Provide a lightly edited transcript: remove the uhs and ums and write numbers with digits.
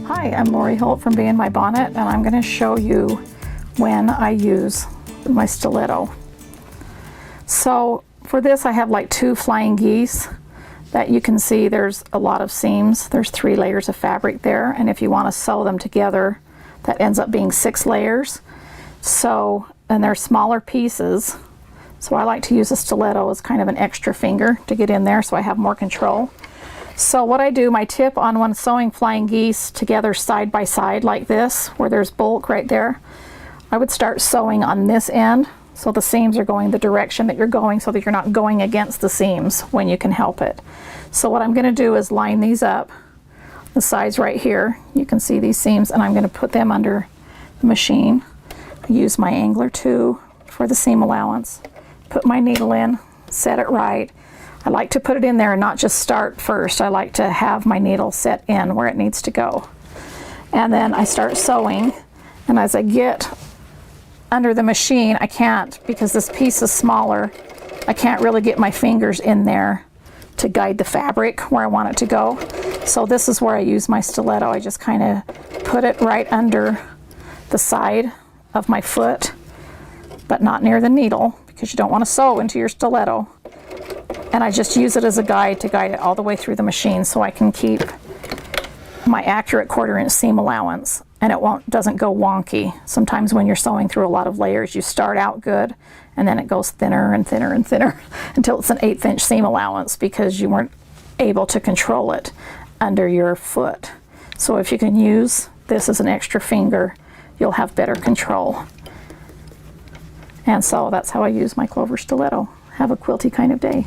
Hi, I'm Lori Holt from Bee in My Bonnet, and I'm going to show you when I use my stiletto. So for this I have like 2 flying geese that you can see there's a lot of seams. There's 3 layers of fabric there, and if you want to sew them together that ends up being 6 layers. So, and they're smaller pieces, so I like to use a stiletto as kind of an extra finger to get in there so I have more control. So what I do, my tip on when sewing flying geese together side by side like this, where there's bulk right there, I would start sewing on this end so the seams are going the direction that you're going so that you're not going against the seams when you can help it. So what I'm going to do is line these up, the sides right here, you can see these seams, and I'm going to put them under the machine. Use my angler 2 for the seam allowance, put my needle in, set it right. I like to put it in there and not just start first. I like to have my needle set in where it needs to go. And then I start sewing, and as I get under the machine, I can't, because this piece is smaller, I can't really get my fingers in there to guide the fabric where I want it to go. So this is where I use my stiletto. I just kind of put it right under the side of my foot, but not near the needle, because you don't want to sew into your stiletto. And I just use it as a guide to guide it all the way through the machine so I can keep my accurate 1/4" seam allowance, and it doesn't go wonky. Sometimes when you're sewing through a lot of layers, you start out good and then it goes thinner and thinner and thinner until it's an 1/8" seam allowance because you weren't able to control it under your foot. So if you can use this as an extra finger, you'll have better control. And so that's how I use my Clover Stiletto. Have a quilty kind of day.